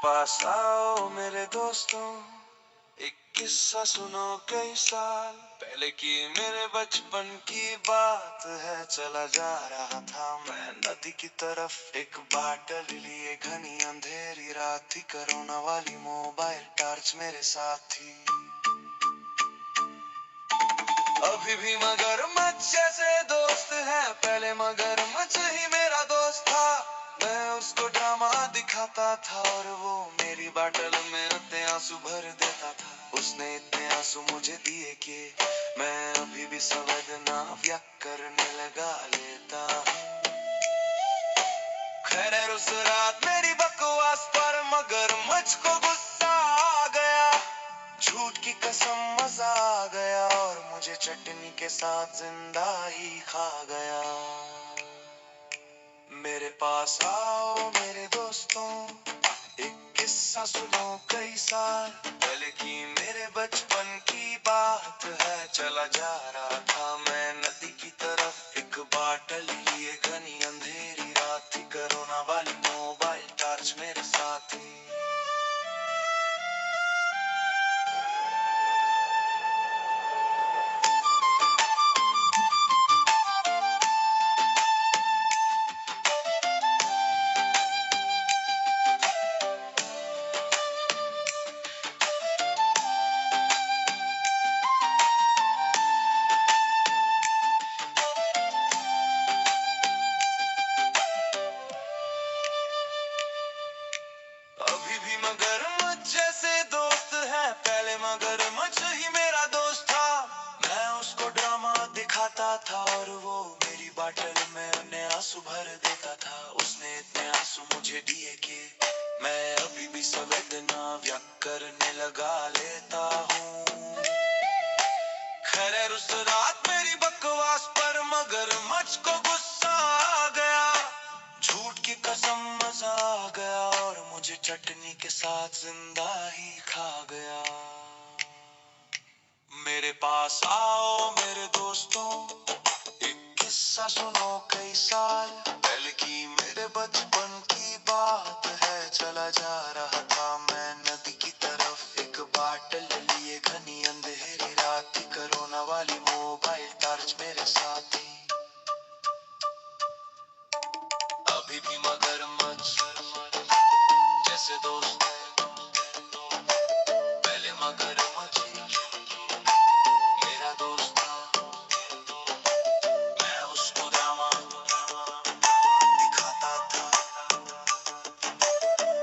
पास आओ मेरे दोस्तों, एक किस्सा सुनो कई साल पहले की मेरे बचपन की बात है। चला जा रहा था मैं नदी की तरफ, एक बाटल लिए, घनी अंधेरी रात थी, कोरोना वाली मोबाइल टॉर्च मेरे साथ थी। अभी भी मगरमच्छ जैसे दोस्त है, पहले मगरमच्छ ही मेरा दोस्त था। मैं उसको ड्रामा दिखाता था और वो मेरी बाटल में इतने आंसू भर देता था। उसने इतने आंसू मुझे दिए कि मैं अभी भी संवेदना व्यक्त करने लगा लेता। खैर उस रात मेरी बकवास पर मगरमच्छ को गुस्सा आ गया, झूठ की कसम मजा आ गया और मुझे चटनी के साथ जिंदा ही खा गया। मेरे पास आओ मेरे दोस्तों, एक किस्सा सुनो कई साल पहले की मेरे बचपन की बात है। चला जा रहा था मैं नदी की तरफ, एक बाटल लिए, घनी अंधेरी रात थी, कोरोना वाली मोबाइल टॉर्च मेरे साथ थी। अभी भी मगरमच्छ जैसे दोस्त है, पहले मगरमच्छ ही मेरा दोस्त था। मैं उसको ड्रामा दिखाता था और वो मेरी बाटल में अपने आंसू भर देता था। उसने इतने आंसू मुझे दिए कि मैं अभी भी संवेदना व्यक्त करने लगा लेता हूँ। खैर उस रात मेरी बकवास पर मगरमच्छ को गुस्सा आ गया, झूठ की कसम मजा आ गया और मुझे चटनी के साथ जिंदा ही खा गया। मेरे पास आओ मेरे दोस्तों, एक किस्सा सुनो कई साल पहले की मेरे बचपन की बात है। चला जा रहा था मैं नदी की तरफ, एक बाटल लिए, घनी अंधेरी रात थी, कोरोना वाली मोबाइल टॉर्च मेरे साथ थी। अभी भी मगरमच्छ जैसे दोस्त है, पहले मगरमच्छ मेरा दोस्त था। मैं उसको ड्रामा दिखाता था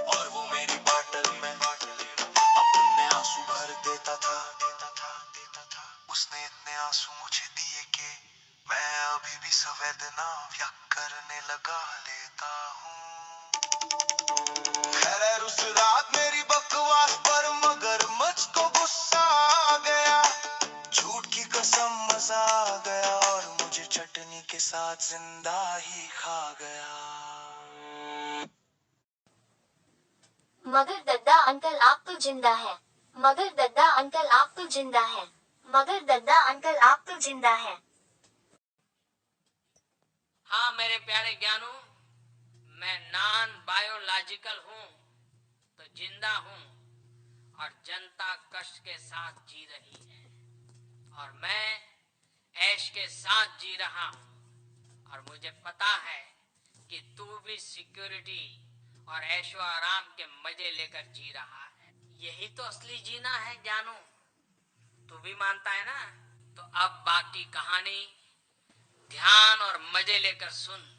और वो मेरी बाटल में अपने आंसू भर देता था। उसने इतने आंसू मुझे दिए कि मैं अभी भी संवेदना व्यक्त करने लगा लेता हूँ। खैर उस रात मेरी बकवास पर मगरमच्छ को गुस्सा आ गया, झूठ की कसम मजा आ गया और मुझे चटनी के साथ जिंदा ही खा गया। मगर दद्दा अंकल आप तो जिंदा है, मगर दद्दा अंकल आप तो जिंदा है, मगर दद्दा अंकल आप तो जिंदा है। हाँ मेरे प्यारे ज्ञानू, मैं नॉन बायोलॉजिकल हूँ तो जिंदा हूँ और जनता कष्ट के साथ जी रही है और मैं ऐश के साथ जी रहा हूँ। और मुझे पता है कि तू भी सिक्योरिटी और ऐशो आराम के मजे लेकर जी रहा है। यही तो असली जीना है ज्ञानू, तू भी मानता है ना? तो अब बाकी कहानी ध्यान और मजे लेकर सुन।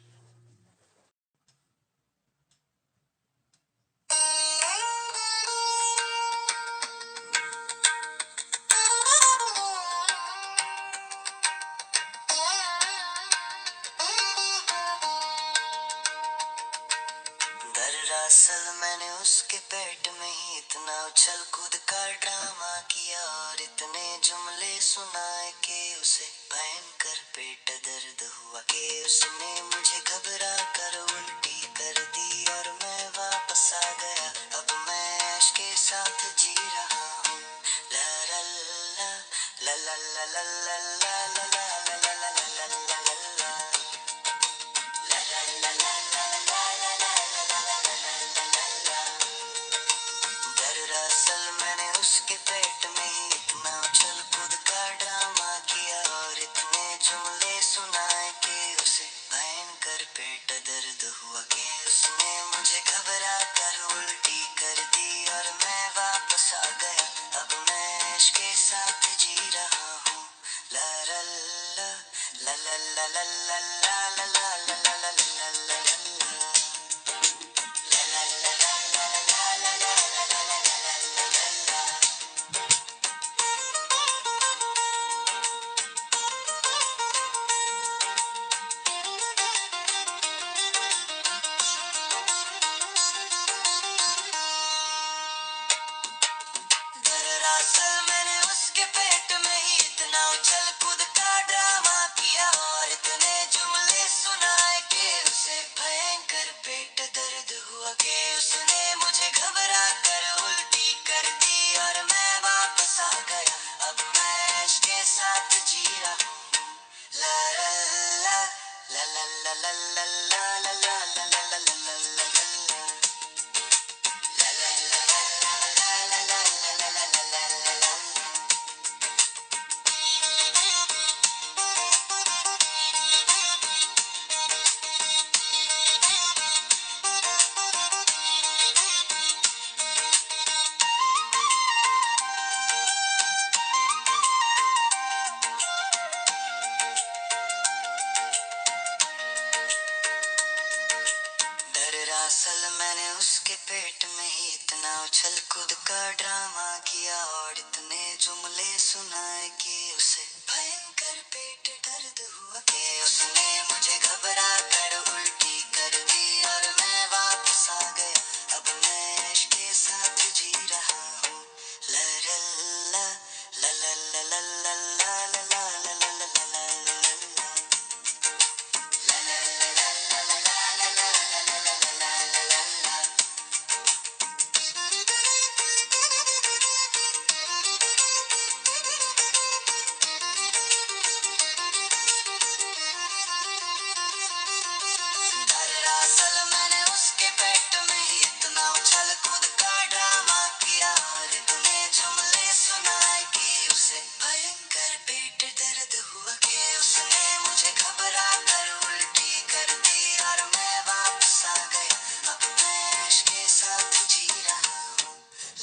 दरअसल मैंने उसके पेट में ही इतना उछल कूद का ड्रामा किया और इतने जुमले सुनाए कि उसे भयंकर पेट दर्द हुआ कि उसने मुझे घबरा कर उल्टी कर दी और मैं वापस आ गया। अब मैं ऐश के साथ जी रहा हूँ। ला ला ला ला ला ला ला ला ला ला ला दरअसल मैंने उसके पेट में ही इतना उछल कूद का ड्रामा किया और इतने जुमले सुनाए कि उसे भयंकर पेट दर्द हुआ कि उसने मुझे घबरा कर उल्टी कर दी और मैं वापस आ गया। अब मैं ऐश के साथ जी रहा हूँ। ला ला ला ला ला ला ला ला ला ला ला ला ला ला ला ला दरअसल मैंने उसके पेट में ही इतना उछल कूद का ड्रामा किया और इतने जुमले सुनाए कि उसे भयंकर पेट दर्द हुआ कि उसने मुझे घबरा कर उल्टी कर दी और मैं वापस आ गया। अब मैं ऐश के साथ जी रहा हूँ। ला ला ला ला ला ला ला ला ला ला ला ला ला ला ला दरअसल मैंने उसके पेट में ही इतना उछल कूद का ड्रामा किया और इतने जुमले सुनाए कि उसे भयंकर पेट दर्द हुआ कि उसने मुझे घबरा कर उल्टी कर दी और मैं वापस आ गया। अब मैं ऐश के साथ जी रहा हूँ।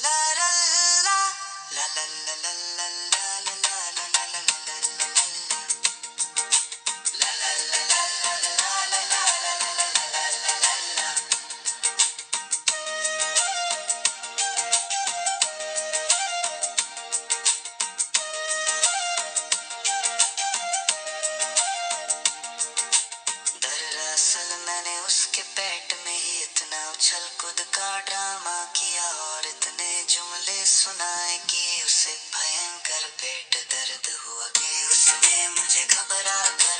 ला ला ला ला ला ला ला ला ला ला ला ला ला ला ला दरअसल मैंने उसके पेट में ही इतना उछल कूद का ड्रामा किया और इतने जुमले सुनाए कि उसे भयंकर पेट दर्द हुआ कि उसने मुझे घबरा कर